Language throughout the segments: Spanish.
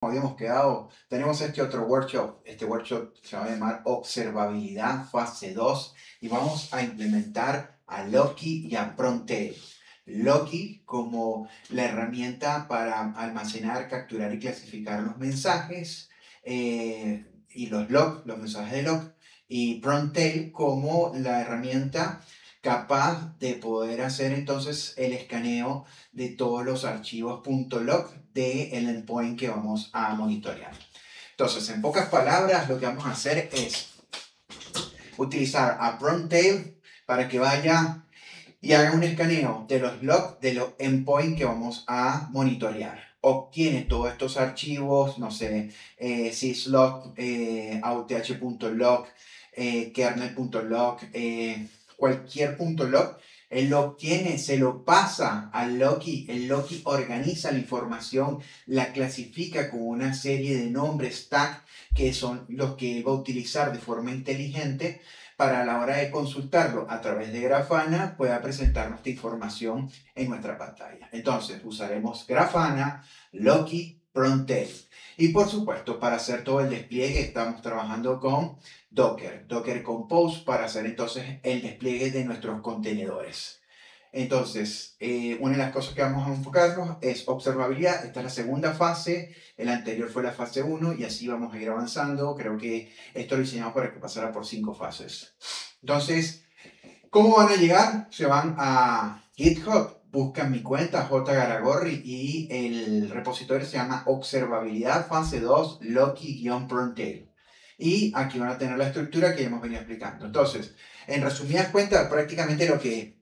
Como habíamos quedado, tenemos este otro workshop. Este workshop se va a llamar Observabilidad Fase 2 y vamos a implementar a Loki y a Prontail. Loki como la herramienta para almacenar, capturar y clasificar los mensajes y los mensajes de log. Y Prontail como la herramienta capaz de poder hacer entonces el escaneo de todos los archivos .log del endpoint que vamos a monitorear. Entonces, en pocas palabras, lo que vamos a hacer es utilizar a Prontail para que vaya y haga un escaneo de los logs de los endpoints que vamos a monitorear. Obtiene todos estos archivos, no sé, syslog, auth.log, kernel.log, cualquier .log, él lo obtiene, se lo pasa al Loki, el Loki organiza la información, la clasifica con una serie de nombres tag que son los que va a utilizar de forma inteligente para a la hora de consultarlo a través de Grafana pueda presentarnos esta información en nuestra pantalla. Entonces usaremos Grafana, Loki, Prontail. Y por supuesto, para hacer todo el despliegue estamos trabajando con Docker Compose para hacer entonces el despliegue de nuestros contenedores. Entonces, una de las cosas que vamos a enfocarnos es observabilidad. Esta es la segunda fase. El anterior fue la fase 1 y así vamos a ir avanzando. Creo que esto lo diseñamos para que pasara por 5 fases. Entonces, ¿cómo van a llegar? Se van a GitHub, buscan mi cuenta jgaragorri y el repositorio se llama observabilidad fase 2 Loki-Prontail. Y aquí van a tener la estructura que ya hemos venido explicando. Entonces, en resumidas cuentas, prácticamente lo que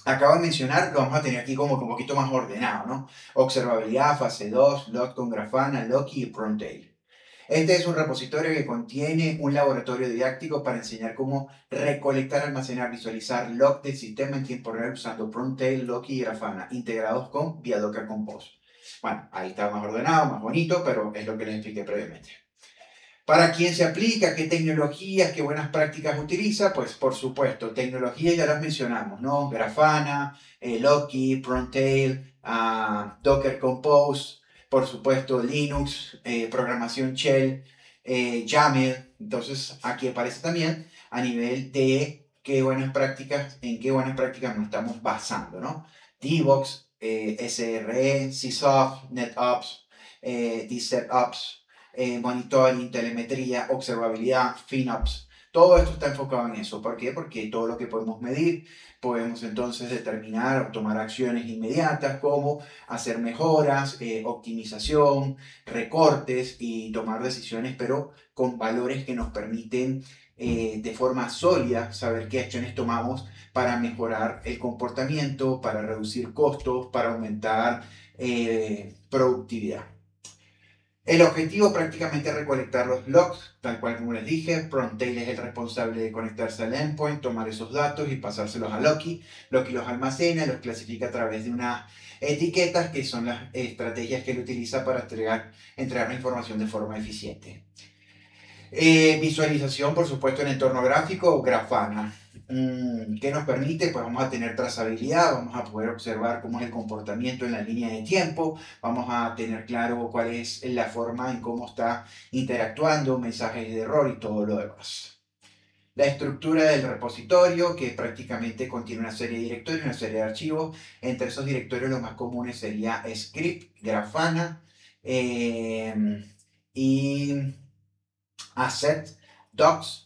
acabo de mencionar, lo vamos a tener aquí como que un poquito más ordenado, ¿no? Observabilidad, fase 2, log con Grafana, Loki y Prontail. Este es un repositorio que contiene un laboratorio didáctico para enseñar cómo recolectar, almacenar, visualizar log del sistema en tiempo real usando Prontail, Loki y Grafana, integrados con vía Docker Compose. Bueno, ahí está más ordenado, más bonito, pero es lo que les expliqué previamente. ¿Para quién se aplica? ¿Qué tecnologías, qué buenas prácticas utiliza? Pues por supuesto, tecnologías ya las mencionamos, ¿no? Grafana, Loki, Prontail, Docker Compose, por supuesto Linux, programación Shell, YAML. Entonces aquí aparece también a nivel de qué buenas prácticas, en qué buenas prácticas nos estamos basando, ¿no? DevOps, SRE, CSOF, NetOps, DSevOps, monitoring, telemetría, observabilidad, FinOps. Todo esto está enfocado en eso. ¿Por qué? Porque todo lo que podemos medir, podemos entonces determinar o tomar acciones inmediatas como hacer mejoras, optimización, recortes y tomar decisiones, pero con valores que nos permiten de forma sólida saber qué acciones tomamos para mejorar el comportamiento, para reducir costos, para aumentar productividad. El objetivo prácticamente es recolectar los logs, tal cual como les dije. Prontail es el responsable de conectarse al endpoint, tomar esos datos y pasárselos a Loki. Loki los almacena, los clasifica a través de unas etiquetas que son las estrategias que él utiliza para entregar la información de forma eficiente. Visualización, por supuesto, en entorno gráfico, Grafana. ¿Qué nos permite? Pues vamos a tener trazabilidad, vamos a poder observar cómo es el comportamiento en la línea de tiempo, vamos a tener claro cuál es la forma en cómo está interactuando, mensajes de error y todo lo demás. La estructura del repositorio, que prácticamente contiene una serie de directorios, una serie de archivos. Entre esos directorios los más comunes sería script, Grafana y Asset, Docs,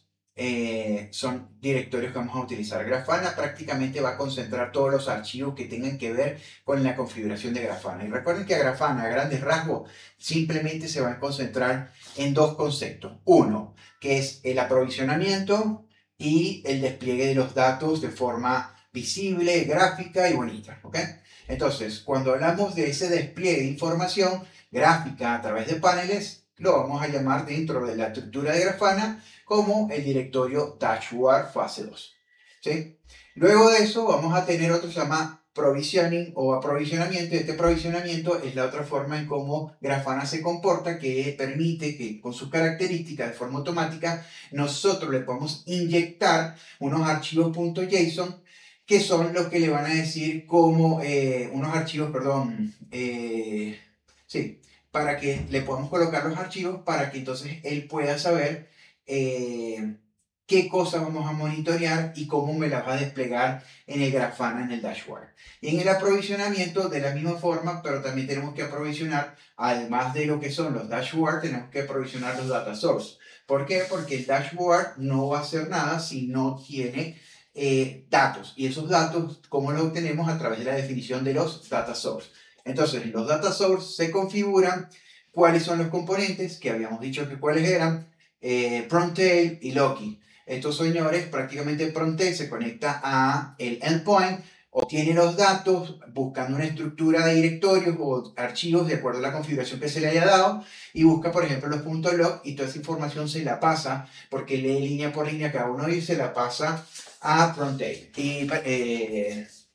son directorios que vamos a utilizar. Grafana prácticamente va a concentrar todos los archivos que tengan que ver con la configuración de Grafana. Y recuerden que a Grafana, a grandes rasgos, simplemente se va a concentrar en dos conceptos. Uno, que es el aprovisionamiento y el despliegue de los datos de forma visible, gráfica y bonita. ¿Okay? Entonces, cuando hablamos de ese despliegue de información gráfica a través de paneles, lo vamos a llamar dentro de la estructura de Grafana como el directorio dashboard fase 2. ¿Sí? Luego de eso vamos a tener otro que se llama provisioning o aprovisionamiento. Este provisionamiento es la otra forma en cómo Grafana se comporta, que permite que con sus características de forma automática nosotros le podemos inyectar unos archivos .json que son los que le van a decir como unos archivos, perdón, sí, para que le podamos colocar los archivos para que entonces él pueda saber qué cosas vamos a monitorear y cómo me las va a desplegar en el Grafana, en el dashboard. Y en el aprovisionamiento de la misma forma, pero también tenemos que aprovisionar, además de lo que son los dashboards, tenemos que aprovisionar los data source. ¿Por qué? Porque el dashboard no va a hacer nada si no tiene datos. Y esos datos, ¿cómo los obtenemos? A través de la definición de los data source. Entonces, los data source se configuran cuáles son los componentes, que habíamos dicho que cuáles eran, Prontail y Loki. Estos señores, prácticamente Prontail se conecta a el endpoint, obtiene los datos buscando una estructura de directorios o archivos de acuerdo a la configuración que se le haya dado y busca, por ejemplo, los .log y toda esa información se la pasa, porque lee línea por línea cada uno y se la pasa a Prontail.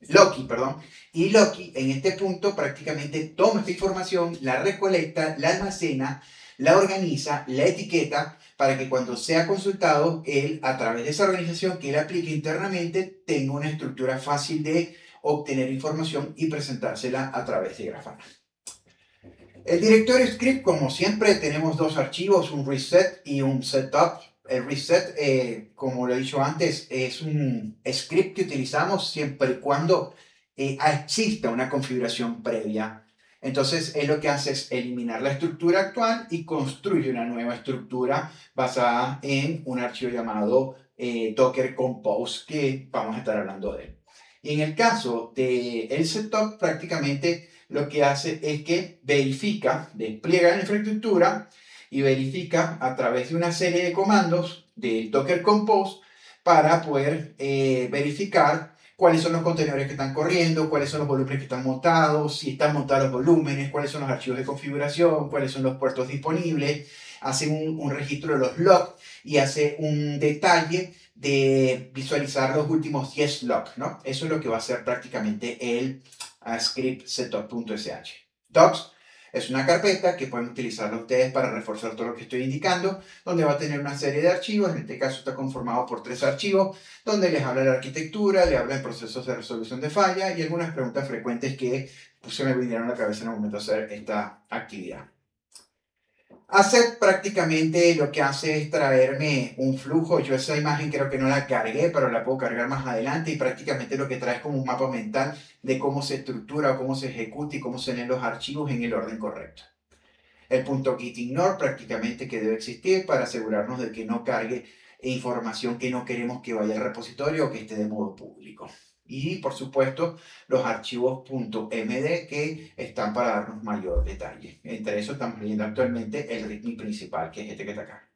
Loki, perdón. Y Loki en este punto prácticamente toma esta información, la recolecta, la almacena, la organiza, la etiqueta para que cuando sea consultado, él a través de esa organización que él aplique internamente tenga una estructura fácil de obtener información y presentársela a través de Grafana. El directorio script, como siempre, tenemos dos archivos, un reset y un setup. El reset, como lo he dicho antes, es un script que utilizamos siempre y cuando exista una configuración previa. Entonces, él lo que hace es eliminar la estructura actual y construye una nueva estructura basada en un archivo llamado Docker Compose, que vamos a estar hablando de él. Y en el caso del setup, prácticamente lo que hace es que verifica, despliega la infraestructura y verifica a través de una serie de comandos de Docker Compose para poder verificar cuáles son los contenedores que están corriendo, cuáles son los volúmenes que están montados, si están montados los volúmenes, cuáles son los archivos de configuración, cuáles son los puertos disponibles, hace un registro de los logs y hace un detalle de visualizar los últimos 10 logs, ¿no? Eso es lo que va a hacer prácticamente el script setup.sh. Docs es una carpeta que pueden utilizarla ustedes para reforzar todo lo que estoy indicando, donde va a tener una serie de archivos. En este caso está conformado por 3 archivos, donde les habla de la arquitectura, le habla de procesos de resolución de falla y algunas preguntas frecuentes que se me vinieron a la cabeza en el momento de hacer esta actividad. Asset prácticamente lo que hace es traerme un flujo. Yo esa imagen creo que no la cargué, pero la puedo cargar más adelante y prácticamente lo que trae es como un mapa mental de cómo se estructura, cómo se ejecuta y cómo se leen los archivos en el orden correcto. El punto git ignore prácticamente que debe existir para asegurarnos de que no cargue información que no queremos que vaya al repositorio o que esté de modo público. Y por supuesto los archivos .md que están para darnos mayor detalle. Entre eso estamos leyendo actualmente el README principal, que es este que está acá.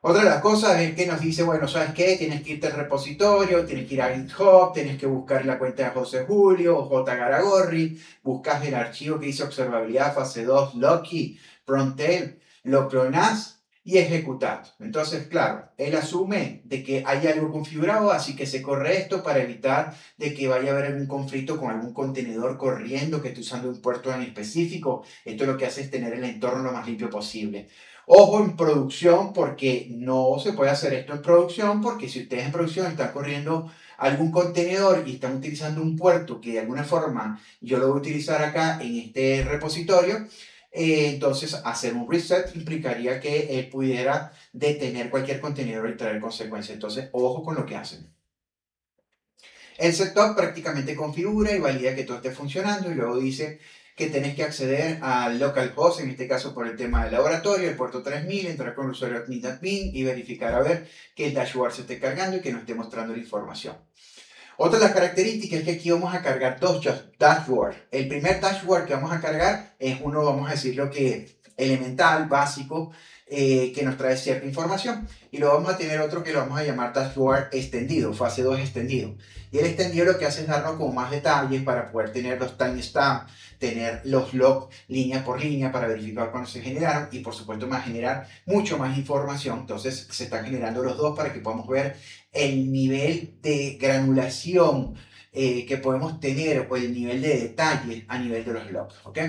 Otra de las cosas es que nos dice, bueno, ¿sabes qué? Tienes que irte al repositorio, tienes que ir a GitHub, tienes que buscar la cuenta de José Julio o J. Garagorri, buscas el archivo que dice observabilidad fase 2, Loki, Prontail, lo clonas y ejecutado. Entonces, claro, él asume de que hay algo configurado, así que se corre esto para evitar de que vaya a haber algún conflicto con algún contenedor corriendo que esté usando un puerto en específico. Esto lo que hace es tener el entorno lo más limpio posible. Ojo en producción, porque no se puede hacer esto en producción, porque si ustedes en producción están corriendo algún contenedor y están utilizando un puerto que de alguna forma yo lo voy a utilizar acá en este repositorio, entonces hacer un reset implicaría que él pudiera detener cualquier contenedor y traer consecuencias. Entonces, ojo con lo que hacen. El setup prácticamente configura y valida que todo esté funcionando y luego dice que tenés que acceder al localhost, en este caso por el tema del laboratorio, el puerto 3000, entrar con el usuario admin y verificar a ver que el dashboard se esté cargando y que nos esté mostrando la información. Otra de las características es que aquí vamos a cargar dos dashboards. El primer dashboard que vamos a cargar es uno, vamos a decirlo que elemental, básico, que nos trae cierta información. Y luego vamos a tener otro que lo vamos a llamar dashboard extendido, fase 2 extendido. Y el extendido lo que hace es darnos como más detalles para poder tener los timestamps, tener los logs línea por línea para verificar cuándo se generaron y por supuesto más generar mucho más información. Entonces se están generando los dos para que podamos ver el nivel de granulación que podemos tener o el nivel de detalle a nivel de los logs, ¿ok?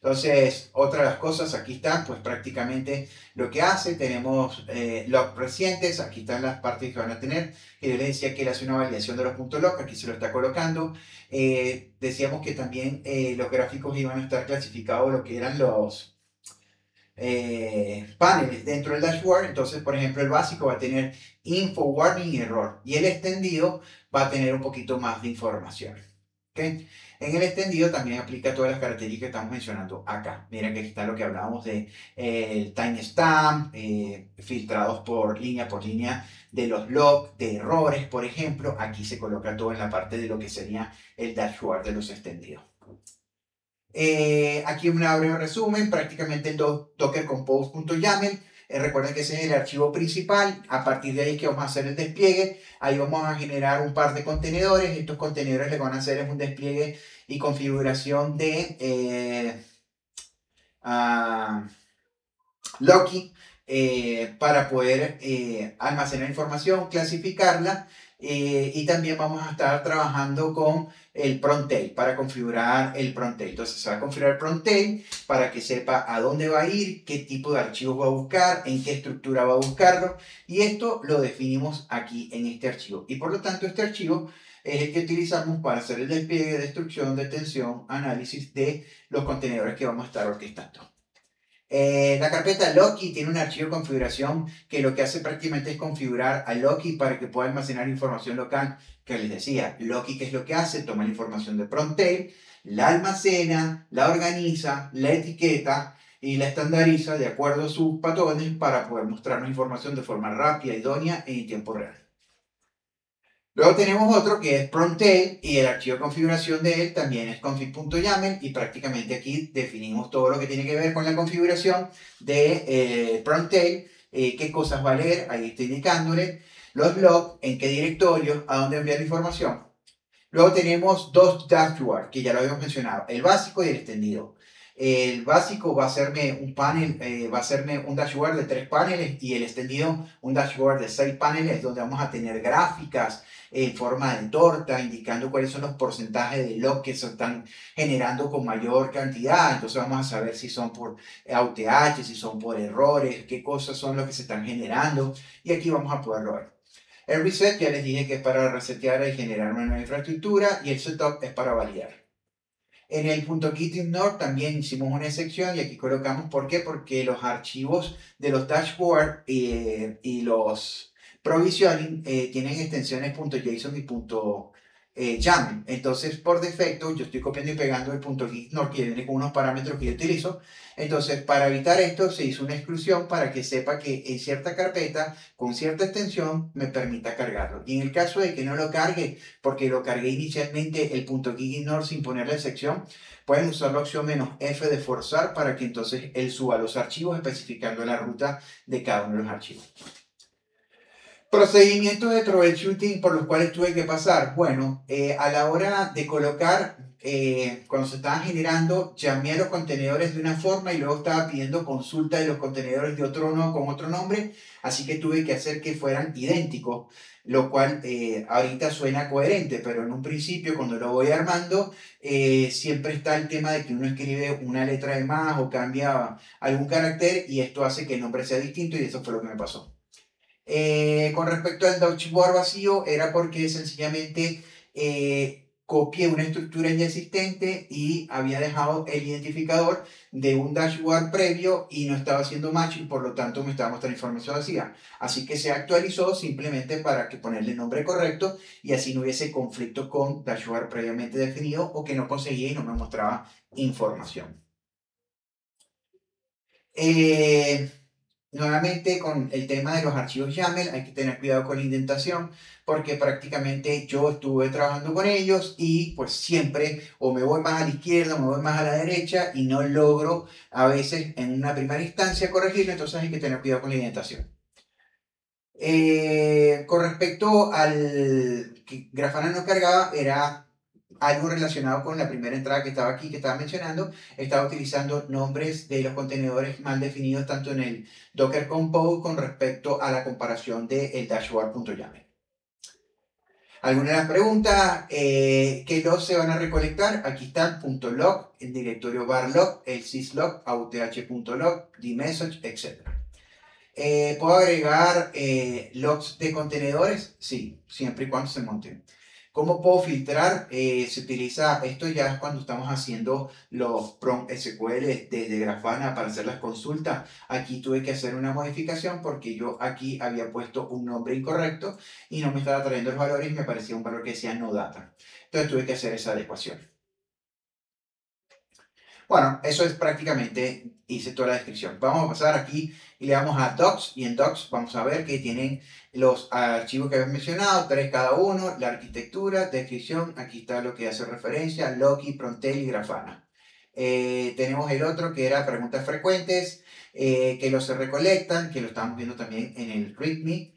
Entonces, otra de las cosas, aquí está, pues prácticamente lo que hace, tenemos logs recientes, aquí están las partes que van a tener, que yo les decía que él hace una validación de los puntos log, aquí se lo está colocando. Decíamos que también los gráficos iban a estar clasificados lo que eran los paneles dentro del dashboard. Entonces, por ejemplo, el básico va a tener info, warning y error, y el extendido va a tener un poquito más de información. ¿Okay? En el extendido también aplica todas las características que estamos mencionando acá. Miren que aquí está lo que hablábamos de el timestamp, filtrados por línea de los logs, de errores, por ejemplo. Aquí se coloca todo en la parte de lo que sería el dashboard de los extendidos. Aquí un breve resumen, prácticamente el Docker Compose.yaml. Recuerden que ese es el archivo principal. A partir de ahí que vamos a hacer el despliegue. Ahí vamos a generar un par de contenedores. Estos contenedores le van a hacer es un despliegue y configuración de Loki para poder almacenar información, clasificarla y también vamos a estar trabajando con el Prontail para configurar el Prontail. Entonces se va a configurar el Prontail para que sepa a dónde va a ir, qué tipo de archivos va a buscar, en qué estructura va a buscarlo y esto lo definimos aquí en este archivo. Y por lo tanto este archivo es el que utilizamos para hacer el despliegue, destrucción, detención, análisis de los contenedores que vamos a estar orquestando. La carpeta Loki tiene un archivo de configuración que lo que hace prácticamente es configurar a Loki para que pueda almacenar información local que les decía. Loki, ¿qué es lo que hace? Toma la información de Prontail, la almacena, la organiza, la etiqueta y la estandariza de acuerdo a sus patrones para poder mostrarnos información de forma rápida, idónea y en tiempo real. Luego tenemos otro que es Prontail y el archivo de configuración de él también es config.yaml y prácticamente aquí definimos todo lo que tiene que ver con la configuración de Prontail, qué cosas va a leer, ahí estoy indicándole, los logs, en qué directorio, a dónde enviar la información. Luego tenemos dos dashboards que ya lo habíamos mencionado, el básico y el extendido. El básico va a hacerme un panel, va a hacerme un dashboard de 3 paneles y el extendido un dashboard de 6 paneles donde vamos a tener gráficas en forma de torta indicando cuáles son los porcentajes de log que se están generando con mayor cantidad. Entonces vamos a saber si son por AUTH, si son por errores, qué cosas son los que se están generando y aquí vamos a poderlo ver. El reset ya les dije que es para resetear y generar una nueva infraestructura y el setup es para validar. En el .gitignore también hicimos una sección y aquí colocamos ¿por qué? Porque los archivos de los dashboard y los provisioning tienen extensiones .json y .yaml. Entonces, por defecto, yo estoy copiando y pegando el .gitignore que viene con unos parámetros que yo utilizo. Entonces, para evitar esto, se hizo una exclusión para que sepa que en cierta carpeta, con cierta extensión, me permita cargarlo. Y en el caso de que no lo cargue, porque lo cargué inicialmente el .gitignore sin ponerle sección, pueden usar la opción "-f" de forzar para que entonces él suba los archivos especificando la ruta de cada uno de los archivos. Procedimientos de troubleshooting por los cuales tuve que pasar. Bueno, a la hora de colocar, cuando se estaban generando, llamé a los contenedores de una forma y luego estaba pidiendo consulta de los contenedores de otro no, con otro nombre, así que tuve que hacer que fueran idénticos, lo cual ahorita suena coherente, pero en un principio cuando lo voy armando, siempre está el tema de que uno escribe una letra de más o cambia algún carácter y esto hace que el nombre sea distinto y eso fue lo que me pasó. Con respecto al dashboard vacío, era porque sencillamente copié una estructura ya existente y había dejado el identificador de un dashboard previo y no estaba haciendo match y por lo tanto me estaba mostrando información vacía. Así que se actualizó simplemente para que ponerle el nombre correcto y así no hubiese conflicto con dashboard previamente definido o que no conseguía y no me mostraba información. Nuevamente con el tema de los archivos YAML hay que tener cuidado con la indentación porque prácticamente yo estuve trabajando con ellos y pues siempre o me voy más a la izquierda o me voy más a la derecha y no logro a veces en una primera instancia corregirlo, entonces hay que tener cuidado con la indentación. Con respecto al que Grafana no cargaba, era algo relacionado con la primera entrada que estaba aquí, que estaba mencionando. Estaba utilizando nombres de los contenedores mal definidos tanto en el Docker Compose con respecto a la comparación del dashboard.yaml. Algunas de las preguntas, ¿qué logs se van a recolectar? Aquí está el .log, el directorio var.log, el syslog, auth.log, dmessage, etc. ¿Puedo agregar logs de contenedores? Sí, siempre y cuando se monten. ¿Cómo puedo filtrar? Se utiliza, esto ya es cuando estamos haciendo los prompt SQL desde Grafana para hacer las consultas. Aquí tuve que hacer una modificación porque yo aquí había puesto un nombre incorrecto y no me estaba trayendo los valores y me parecía un valor que decía no data. Entonces tuve que hacer esa adecuación. Bueno, eso es prácticamente, hice toda la descripción. Vamos a pasar aquí y le damos a Docs y en Docs vamos a ver que tienen los archivos que habíamos mencionado, 3 cada uno, la arquitectura, descripción, aquí está lo que hace referencia, Loki, Prontel y Grafana. Tenemos el otro que era preguntas frecuentes, que los se recolectan, que lo estamos viendo también en el README.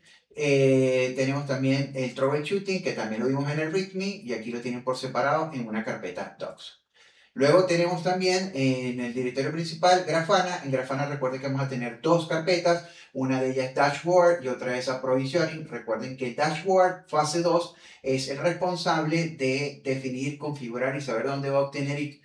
Tenemos también el troubleshooting, que también lo vimos en el README y aquí lo tienen por separado en una carpeta Docs. Luego tenemos también en el directorio principal Grafana. En Grafana recuerden que vamos a tener dos carpetas. Una de ellas es Dashboard y otra es Provisioning. Recuerden que Dashboard fase 2 es el responsable de definir, configurar y saber dónde va a obtener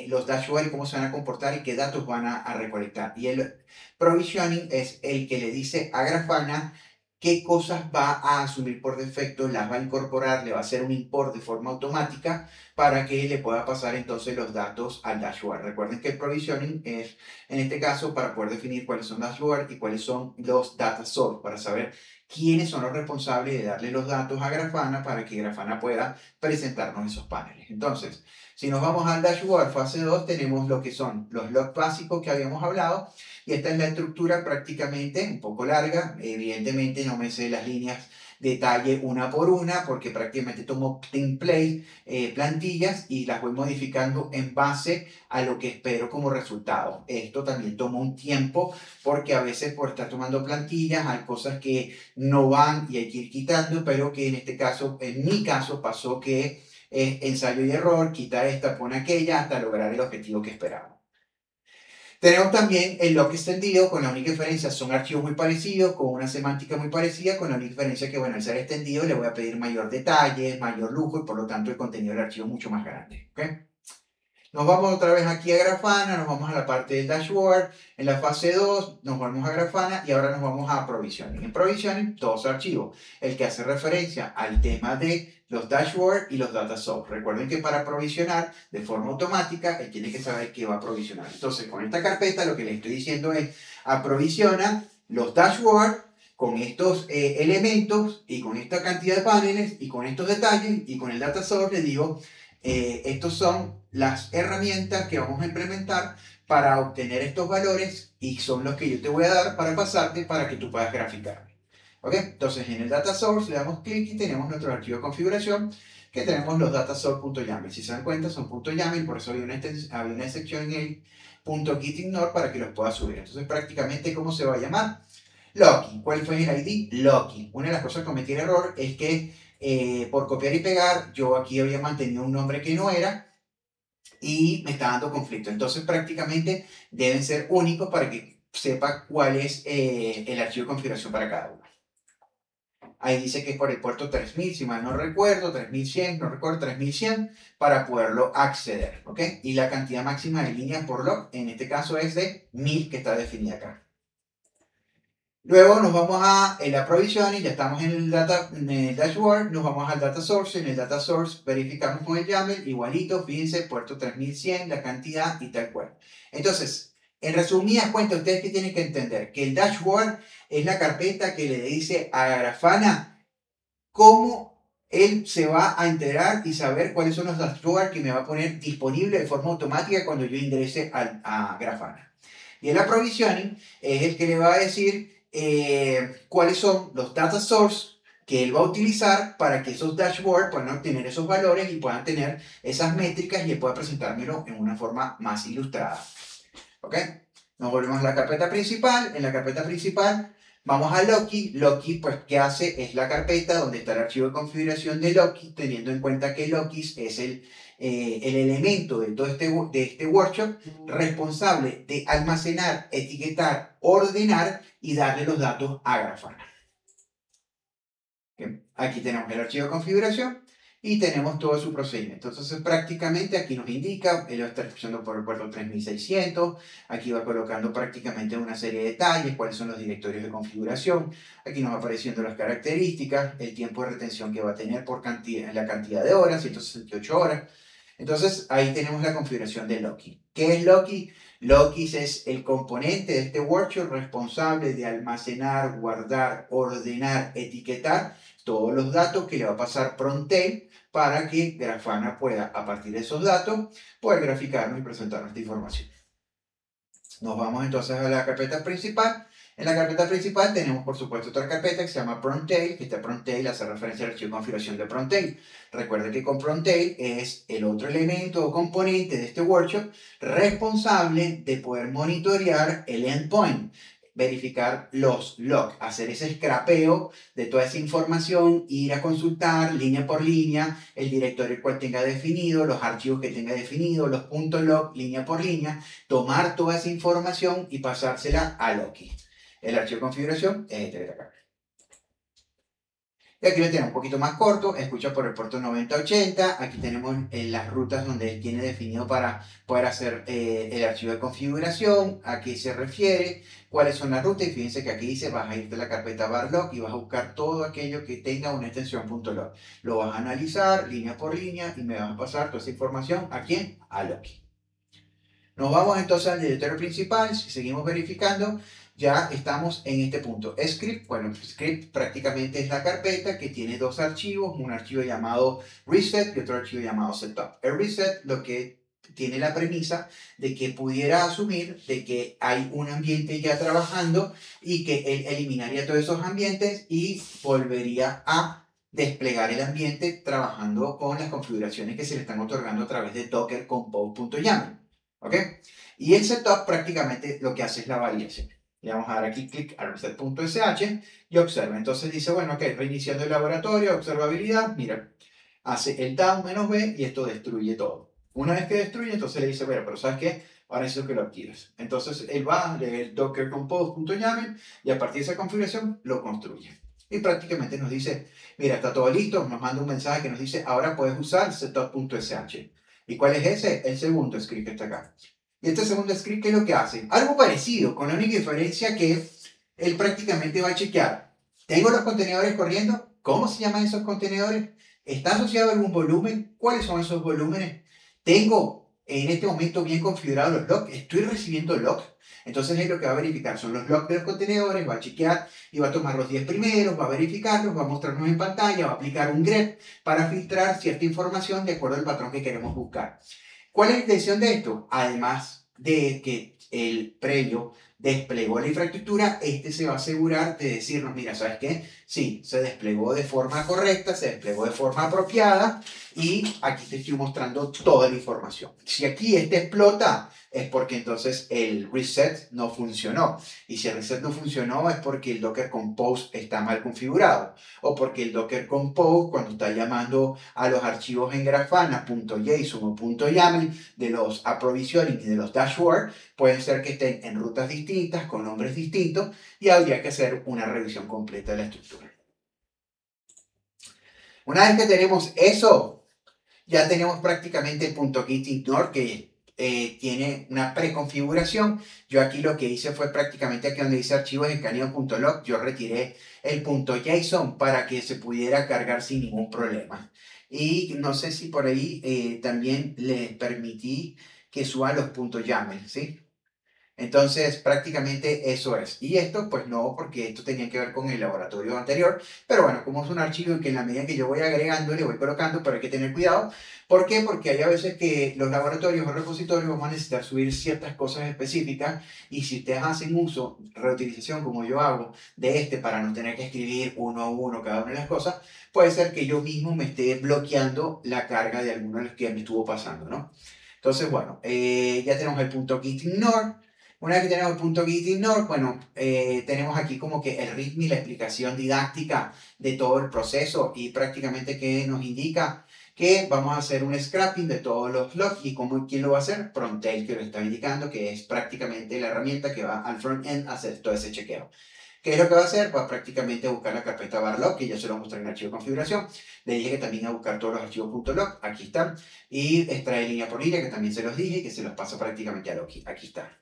los dashboards y cómo se van a comportar y qué datos van a recolectar. Y el Provisioning es el que le dice a Grafana qué cosas va a asumir por defecto, las va a incorporar, le va a hacer un import de forma automática para que le pueda pasar entonces los datos al dashboard. Recuerden que el provisioning es, en este caso, para poder definir cuáles son dashboard y cuáles son los data source, para saber quiénes son los responsables de darle los datos a Grafana para que Grafana pueda presentarnos esos paneles. Entonces, si nos vamos al dashboard fase 2, tenemos lo que son los logs básicos que habíamos hablado, y esta es la estructura prácticamente un poco larga. Evidentemente no me sé las líneas detalle una por una porque prácticamente tomo template, plantillas y las voy modificando en base a lo que espero como resultado. Esto también toma un tiempo porque a veces por estar tomando plantillas hay cosas que no van y hay que ir quitando, pero que en este caso, en mi caso, pasó que ensayo y error, quita esta, pone aquella hasta lograr el objetivo que esperaba. Tenemos también el log extendido, con la única diferencia, son archivos muy parecidos, con una semántica muy parecida, con la única diferencia que, bueno, al ser extendido le voy a pedir mayor detalle, mayor lujo y por lo tanto el contenido del archivo es mucho más grande. ¿Okay? Nos vamos otra vez aquí a Grafana, nos vamos a la parte del dashboard, en la fase 2 nos vamos a Grafana y ahora nos vamos a Provisioning. En Provisioning, dos archivos, el que hace referencia al tema de los dashboard y los data source. Recuerden que para provisionar de forma automática, él tiene que saber qué va a provisionar. Entonces, con esta carpeta lo que le estoy diciendo es, aprovisiona los dashboard con estos elementos y con esta cantidad de paneles y con estos detalles y con el data source le digo, estos son las herramientas que vamos a implementar para obtener estos valores y son los que yo te voy a dar para pasarte para que tú puedas graficar. ¿Ok? Entonces en el data source le damos clic y tenemos nuestro archivo de configuración que tenemos los datasource.yaml. Si se dan cuenta son .yaml, por eso había una excepción en el .gitignore para que los pueda subir. Entonces prácticamente ¿cómo se va a llamar? Loki. ¿Cuál fue el ID? Loki. Una de las cosas que cometí el error es que por copiar y pegar, yo aquí había mantenido un nombre que no era y me está dando conflicto. Entonces prácticamente deben ser únicos para que sepa cuál es el archivo de configuración para cada uno. Ahí dice que es por el puerto 3000, si mal no recuerdo, 3100, no recuerdo, 3100, para poderlo acceder, ¿ok? Y la cantidad máxima de líneas por log, en este caso es de 1000 que está definida acá. Luego nos vamos a la provisión y ya estamos en el dashboard, nos vamos al data source, en el data source verificamos con el YAML, igualito, fíjense, puerto 3100, la cantidad y tal cual. Entonces, en resumidas cuentas, ustedes que tienen que entender que el dashboard es la carpeta que le dice a Grafana cómo él se va a enterar y saber cuáles son los dashboards que me va a poner disponible de forma automática cuando yo ingrese a Grafana. Y el provisioning es el que le va a decir cuáles son los data source que él va a utilizar para que esos dashboards puedan obtener esos valores y puedan tener esas métricas y él pueda presentármelo en una forma más ilustrada. ¿Ok? Nos volvemos a la carpeta principal. En la carpeta principal vamos a Loki. Loki, pues, ¿qué hace? Es la carpeta donde está el archivo de configuración de Loki, teniendo en cuenta que Loki es el elemento de todo este workshop responsable de almacenar, etiquetar, ordenar y darle los datos a Grafana. ¿Ok? Aquí tenemos el archivo de configuración y tenemos todo su procedimiento. Entonces, prácticamente aquí nos indica, él lo está escuchando por el puerto 3600, aquí va colocando prácticamente una serie de detalles, cuáles son los directorios de configuración, aquí nos va apareciendo las características, el tiempo de retención que va a tener por la cantidad de horas, 168 horas. Entonces, ahí tenemos la configuración de Loki. ¿Qué es Loki? Loki es el componente de este workshop responsable de almacenar, guardar, ordenar, etiquetar todos los datos que le va a pasar Prontail para que Grafana pueda, a partir de esos datos, poder graficarnos y presentarnos esta información. Nos vamos entonces a la carpeta principal. En la carpeta principal tenemos, por supuesto, otra carpeta que se llama Prontail, que este Prontail hace referencia al archivo de configuración de Prontail. Recuerden que con Prontail es el otro elemento o componente de este workshop responsable de poder monitorear el endpoint, verificar los logs, hacer ese scrapeo de toda esa información, ir a consultar línea por línea el directorio el cual tenga definido, los archivos que tenga definido, los puntos log línea por línea, tomar toda esa información y pasársela a Loki. El archivo de configuración es este de acá. Y aquí lo tenemos un poquito más corto, escucha por el puerto 9080. Aquí tenemos las rutas donde él tiene definido para poder hacer el archivo de configuración, a qué se refiere, cuáles son las rutas. Y fíjense que aquí dice, vas a irte a la carpeta barlog y vas a buscar todo aquello que tenga una extensión .log. Lo vas a analizar línea por línea y me vas a pasar toda esa información ¿a quién? A Loki. Nos vamos entonces al directorio principal. Si seguimos verificando, ya estamos en este punto. Script, bueno, script prácticamente es la carpeta que tiene dos archivos, un archivo llamado reset y otro archivo llamado setup. El reset lo que tiene la premisa de que pudiera asumir de que hay un ambiente ya trabajando y que él eliminaría todos esos ambientes y volvería a desplegar el ambiente trabajando con las configuraciones que se le están otorgando a través de docker compose.yaml. ¿Ok? Y el setup prácticamente lo que hace es la validación. Le vamos a dar aquí clic al reset.sh y observa. Entonces dice, bueno, ok, reiniciando el laboratorio, observabilidad, mira, hace el down -b y esto destruye todo. Una vez que destruye, entonces le dice, bueno, pero ¿sabes qué? Ahora necesito que lo actives. Entonces él va, lee el docker compose.yaml y a partir de esa configuración lo construye. Y prácticamente nos dice, mira, está todo listo, nos manda un mensaje que nos dice, ahora puedes usar setup.sh. ¿Y cuál es ese? El segundo script que está acá. Y este segundo script, ¿qué es lo que hace? Algo parecido, con la única diferencia que él prácticamente va a chequear. ¿Tengo los contenedores corriendo? ¿Cómo se llaman esos contenedores? ¿Está asociado a algún volumen? ¿Cuáles son esos volúmenes? ¿Tengo en este momento bien configurados los logs? ¿Estoy recibiendo logs? Entonces es lo que va a verificar. Son los logs de los contenedores, va a chequear y va a tomar los 10 primeros, va a verificarlos, va a mostrarnos en pantalla, va a aplicar un grep para filtrar cierta información de acuerdo al patrón que queremos buscar. ¿Cuál es la intención de esto? Además de que el previo desplegó la infraestructura, este se va a asegurar de decirnos, mira, ¿sabes qué? Sí, se desplegó de forma correcta, se desplegó de forma apropiada y aquí te estoy mostrando toda la información. Si aquí este explota, es porque entonces el reset no funcionó. Y si el reset no funcionó es porque el Docker Compose está mal configurado. O porque el Docker Compose, cuando está llamando a los archivos en grafana.json o .yaml de los aprovisioning y de los dashboard, pueden ser que estén en rutas distintas, con nombres distintos, y habría que hacer una revisión completa de la estructura. Una vez que tenemos eso, ya tenemos prácticamente el punto git ignore que tiene una preconfiguración. Yo aquí lo que hice fue prácticamente aquí donde dice archivos escaneo.log, yo retiré el punto .json para que se pudiera cargar sin ningún problema. Y no sé si por ahí también le permití que suba los puntos YAML, ¿sí? Entonces, prácticamente eso es. Y esto, pues no, porque esto tenía que ver con el laboratorio anterior. Pero bueno, como es un archivo que en la medida que yo voy agregando, le voy colocando, pero hay que tener cuidado. ¿Por qué? Porque hay a veces que los laboratorios o repositorios vamos a necesitar subir ciertas cosas específicas. Y si ustedes hacen uso, reutilización, como yo hago, de este para no tener que escribir uno a uno cada una de las cosas, puede ser que yo mismo me esté bloqueando la carga de alguno de los que me estuvo pasando, ¿no? Entonces, bueno, ya tenemos el punto git ignore. Una vez que tenemos el punto git ignore, bueno, tenemos aquí como que el ritmo y la explicación didáctica de todo el proceso y prácticamente que nos indica que vamos a hacer un scrapping de todos los logs y quién lo va a hacer, Prontail, que lo está indicando, que es prácticamente la herramienta que va al front-end a hacer todo ese chequeo. ¿Qué es lo que va a hacer? Va prácticamente a buscar la carpeta bar.log, que ya se lo mostré en el archivo de configuración. Le dije que también a buscar todos los archivos .log, aquí están. Y extrae línea por línea, que también se los dije, que se los pasa prácticamente a Loki, aquí está.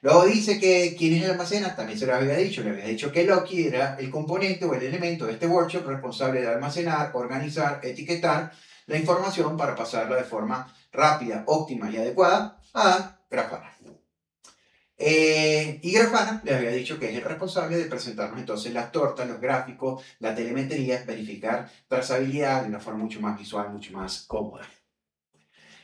Luego dice que quién es el almacena, también se lo había dicho. Le había dicho que Loki era el componente o el elemento de este workshop responsable de almacenar, organizar, etiquetar la información para pasarla de forma rápida, óptima y adecuada a Grafana. Y Grafana le había dicho que es el responsable de presentarnos entonces las tortas, los gráficos, la telemetría, verificar trazabilidad de una forma mucho más visual, mucho más cómoda.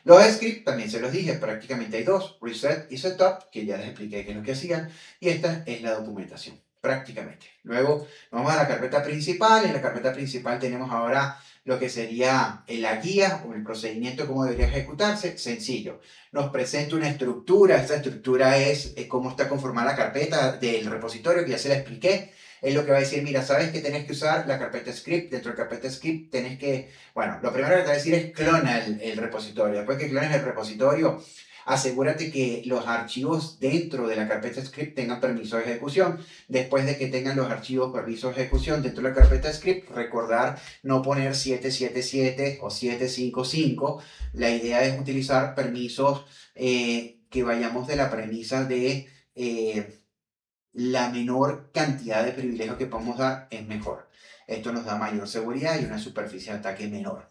Los scripts también se los dije, prácticamente hay dos, reset y setup, que ya les expliqué qué es lo que hacían, y esta es la documentación, prácticamente. Luego vamos a la carpeta principal. En la carpeta principal tenemos ahora lo que sería la guía o el procedimiento cómo debería ejecutarse. Sencillo, nos presenta una estructura. Esta estructura es cómo está conformada la carpeta del repositorio, que ya se la expliqué. Es lo que va a decir, mira, sabes que tenés que usar la carpeta script. Dentro de la carpeta script tenés que, bueno, lo primero que te va a decir es clona el repositorio. Después que clones el repositorio, asegúrate que los archivos dentro de la carpeta script tengan permiso de ejecución. Después de que tengan los archivos permiso de ejecución dentro de la carpeta script, recordar no poner 777 o 755. La idea es utilizar permisos que vayamos de la premisa de la menor cantidad de privilegios que podemos dar es mejor. Esto nos da mayor seguridad y una superficie de ataque menor.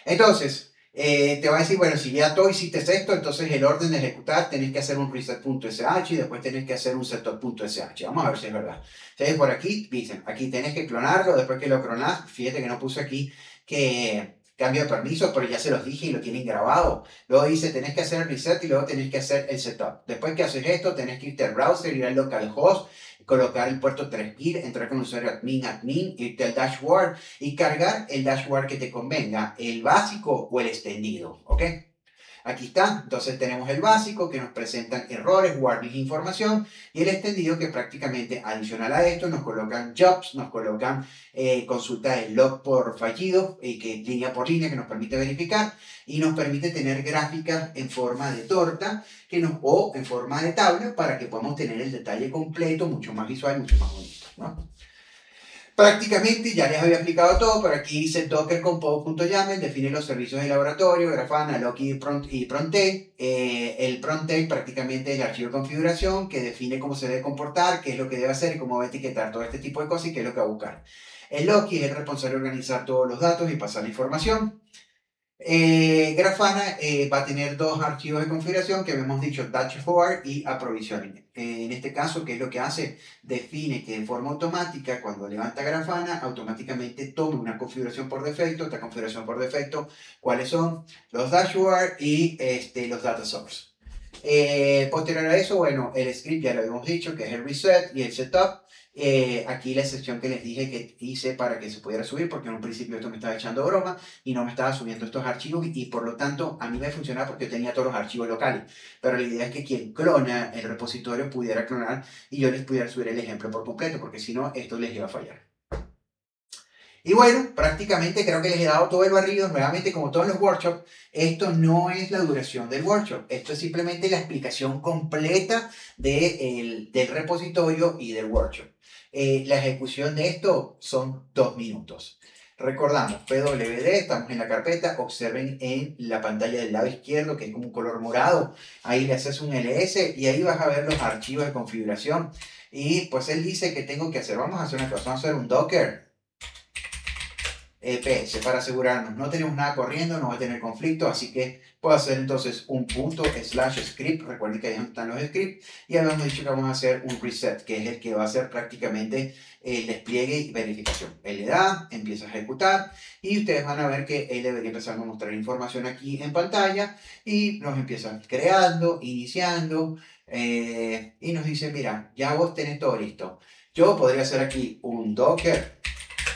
Entonces, te va a decir, bueno, si ya tú hiciste esto, entonces el orden de ejecutar tenés que hacer un reset.sh y después tenés que hacer un setup.sh. Vamos a ver si es verdad. Entonces, por aquí dicen, aquí tenés que clonarlo. Después que lo clonás, fíjate que no puse aquí que cambio de permiso, pero ya se los dije y lo tienen grabado. Luego dice, tenés que hacer el reset y luego tenés que hacer el setup. Después que haces esto, tenés que irte al browser, ir al localhost, colocar el puerto 3000, entrar con el usuario admin, irte al dashboard y cargar el dashboard que te convenga, el básico o el extendido, ¿ok? Aquí está, entonces tenemos el básico que nos presentan errores, warnings, información, y el extendido que prácticamente adicional a esto nos colocan jobs, nos colocan consulta de log por fallido, que línea por línea que nos permite verificar y nos permite tener gráficas en forma de torta o en forma de tabla para que podamos tener el detalle completo, mucho más visual, mucho más bonito, ¿no? Prácticamente ya les había explicado todo, pero aquí dice Docker Compose.yaml, define los servicios de laboratorio, Grafana, Loki y Pronte. El Pronte prácticamente es el archivo de configuración que define cómo se debe comportar, qué es lo que debe hacer y cómo va a etiquetar todo este tipo de cosas y qué es lo que va a buscar. El Loki es el responsable de organizar todos los datos y pasar la información. Grafana va a tener dos archivos de configuración que hemos dicho, dashboard y aprovisioning. En este caso, ¿qué es lo que hace? Define que de forma automática, cuando levanta Grafana, automáticamente toma una configuración por defecto. Esta configuración por defecto, ¿cuáles son? Los dashboard y los data source. Posterior a eso, bueno, el script ya lo habíamos dicho, que es el reset y el setup. Aquí la excepción que les dije que hice para que se pudiera subir, porque en un principio esto me estaba echando broma y no me estaba subiendo estos archivos y por lo tanto a mí me funcionaba porque yo tenía todos los archivos locales. Pero la idea es que quien clona el repositorio pudiera clonar y yo les pudiera subir el ejemplo por completo, porque si no, esto les iba a fallar. Y bueno, prácticamente creo que les he dado todo el barrido. Nuevamente, como todos los workshops, esto no es la duración del workshop. Esto es simplemente la explicación completa del repositorio y del workshop. La ejecución de esto son 2 minutos. Recordamos, PWD, estamos en la carpeta. Observen en la pantalla del lado izquierdo, que es como un color morado. Ahí le haces un ls y ahí vas a ver los archivos de configuración. Y pues él dice que tengo que hacer, vamos a hacer una cosa, vamos a hacer un Docker. PS para asegurarnos, no tenemos nada corriendo, no va a tener conflicto, así que puedo hacer entonces un punto slash script. Recuerden que ahí están los scripts y habíamos dicho que vamos a hacer un reset, que es el que va a hacer prácticamente el despliegue y verificación. Él le da, empieza a ejecutar y ustedes van a ver que él debería empezar a mostrar información aquí en pantalla y nos empieza creando, iniciando y nos dice, mira, ya vos tenés todo listo. Yo podría hacer aquí un docker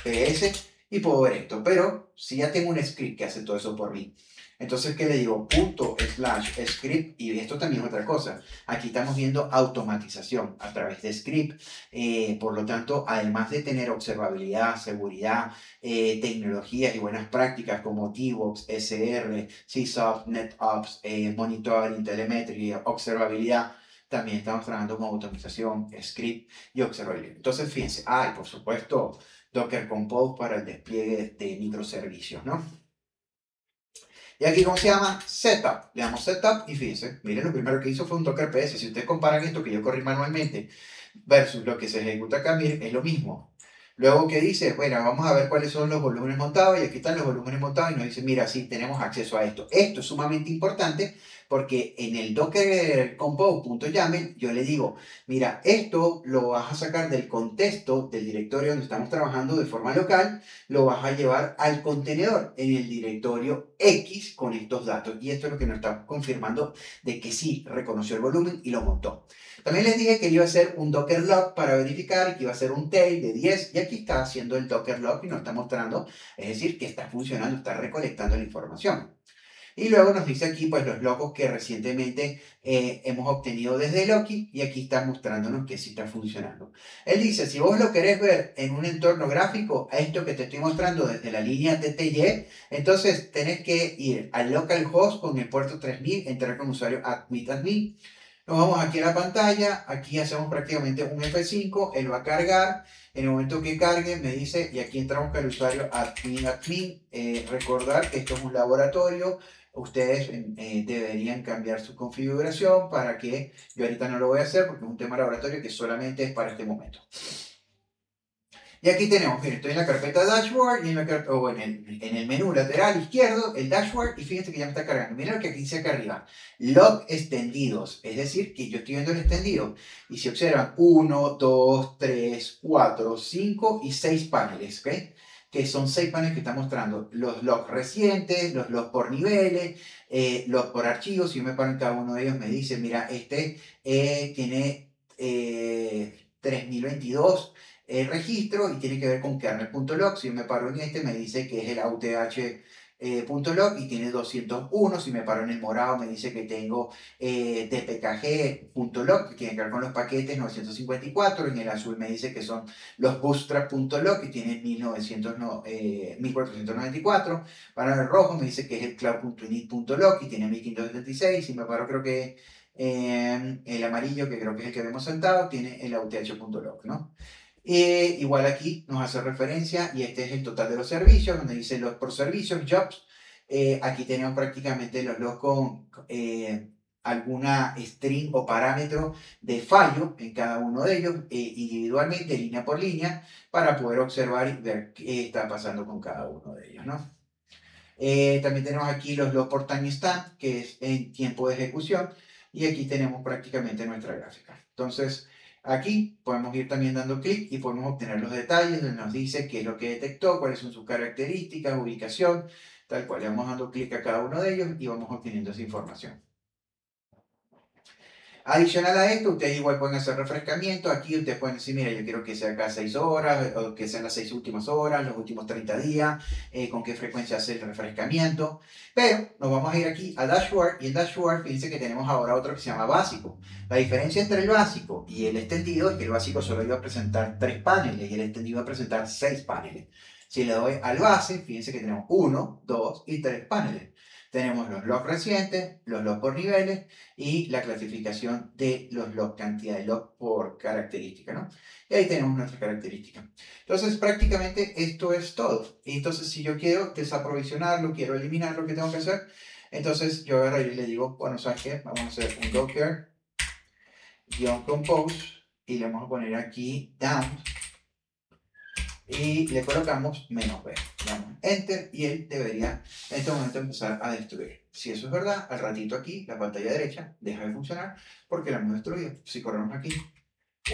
ps y puedo ver esto, pero si ya tengo un script que hace todo eso por mí, entonces, ¿qué le digo? Punto slash script, y esto también es otra cosa. Aquí estamos viendo automatización a través de script. Por lo tanto, además de tener observabilidad, seguridad, tecnologías y buenas prácticas como DevOps, SR, CSOP, NetOps, monitoring, telemetría, observabilidad, También estamos trabajando con automatización, script y observabilidad. Entonces, fíjense, y por supuesto, Docker Compose para el despliegue de microservicios, ¿no? Y aquí, ¿cómo se llama? Setup. Le damos Setup y fíjense, miren, lo primero que hizo fue un Docker PS. Si ustedes comparan esto que yo corrí manualmente versus lo que se ejecuta acá, miren, es lo mismo. Luego, ¿qué dice? Bueno, vamos a ver cuáles son los volúmenes montados y aquí están los volúmenes montados y nos dice, mira, sí, tenemos acceso a esto. Esto es sumamente importante porque en el Docker Compose.yaml yo le digo, mira, esto lo vas a sacar del contexto del directorio donde estamos trabajando de forma local, lo vas a llevar al contenedor en el directorio X con estos datos. Y esto es lo que nos está confirmando de que sí, reconoció el volumen y lo montó. También les dije que iba a hacer un Docker log para verificar y que iba a ser un tail de 10 y aquí está haciendo el Docker log y nos está mostrando, es decir, que está funcionando, está recolectando la información. Y luego nos dice aquí pues los logos que recientemente hemos obtenido desde Loki y aquí está mostrándonos que sí está funcionando. Él dice, si vos lo querés ver en un entorno gráfico, a esto que te estoy mostrando desde la línea TTY, entonces tenés que ir al localhost con el puerto 3000, entrar con usuario admin. Nos vamos aquí a la pantalla, aquí hacemos prácticamente un F5, él va a cargar, en el momento que cargue me dice, y aquí entramos con el usuario admin, recordar que esto es un laboratorio, ustedes deberían cambiar su configuración para que, yo ahorita no lo voy a hacer porque es un tema laboratorio que solamente es para este momento. Y aquí tenemos, miren, estoy en la carpeta Dashboard y en el menú lateral izquierdo, el Dashboard, y fíjense que ya me está cargando. Miren lo que aquí dice acá arriba, log extendidos, es decir, que yo estoy viendo el extendido. Y si observan, 1, 2, 3, 4, 5 y 6 paneles, ¿ok? Que son 6 paneles que están mostrando los logs recientes, los logs por niveles, logs por archivos. Si yo me paro en cada uno de ellos, me dice, mira, este tiene 3022 el registro y tiene que ver con kernel.log. Si yo me paro en este, me dice que es el auth.log y tiene 201. Si me paro en el morado, me dice que tengo dpkg.log, que tiene que ver con los paquetes 954. En el azul me dice que son los bootstrap.log, que tiene 1494. Para el rojo me dice que es el cloud.init.log, que tiene 1576. Si me paro, creo que el amarillo, que creo que es el que vemos sentado, tiene el auth.log, ¿no? Igual aquí nos hace referencia y este es el total de los servicios, donde dice los por servicios, jobs. Aquí tenemos prácticamente los logs con alguna string o parámetro de fallo en cada uno de ellos, individualmente, línea por línea, para poder observar y ver qué está pasando con cada uno de ellos, ¿no? También tenemos aquí los logs por timestamp, que es en tiempo de ejecución, y aquí tenemos prácticamente nuestra gráfica. Entonces, aquí podemos ir también dando clic y podemos obtener los detalles, donde nos dice qué es lo que detectó, cuáles son sus características, ubicación, tal cual. Le vamos dando clic a cada uno de ellos y vamos obteniendo esa información. Adicional a esto, ustedes igual pueden hacer refrescamiento. Aquí ustedes pueden decir, mira, yo quiero que sea cada 6 horas, o que sean las 6 últimas horas, los últimos 30 días, con qué frecuencia hacer el refrescamiento. Pero nos vamos a ir aquí a Dashboard, y en Dashboard, fíjense que tenemos ahora otro que se llama básico. La diferencia entre el básico y el extendido es que el básico solo iba a presentar 3 paneles y el extendido iba a presentar 6 paneles. Si le doy al base, fíjense que tenemos 1, 2 y 3 paneles. Tenemos los logs recientes, los logs por niveles y la clasificación de los logs, cantidad de logs por característica, ¿no? Y ahí tenemos nuestras características. Entonces, prácticamente esto es todo. Y entonces, si yo quiero desaprovisionarlo, quiero eliminar lo que tengo que hacer, entonces yo agarro y le digo, bueno, ¿sabes qué? Vamos a hacer un docker-compose y le vamos a poner aquí down y le colocamos "-b", damos enter y él debería en este momento empezar a destruir. Si eso es verdad, al ratito aquí la pantalla derecha deja de funcionar porque la hemos destruido. Si corremos aquí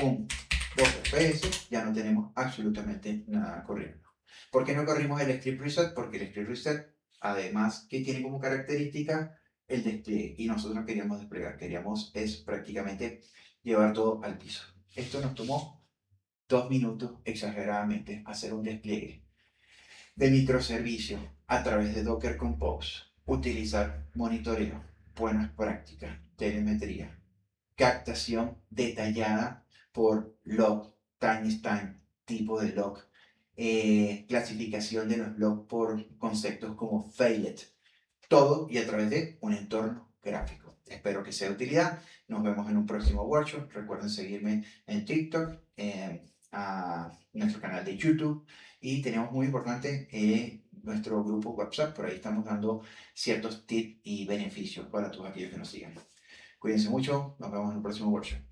un 2 FPS, ya no tenemos absolutamente nada corriendo. ¿Por qué no corrimos el script reset? Porque el script reset, además que tiene como característica el despliegue, y nosotros no queríamos desplegar, queríamos es prácticamente llevar todo al piso. Esto nos tomó 2 minutos exageradamente hacer un despliegue de microservicio a través de Docker Compose, utilizar monitoreo, buenas prácticas, telemetría, captación detallada por log, timestamp, tipo de log, clasificación de los logs por conceptos como failed, todo y a través de un entorno gráfico. Espero que sea de utilidad. Nos vemos en un próximo workshop. Recuerden seguirme en TikTok, a nuestro canal de YouTube y tenemos muy importante nuestro grupo WhatsApp. Por ahí estamos dando ciertos tips y beneficios para todos aquellos que nos sigan. Cuídense mucho. Nos vemos en el próximo workshop.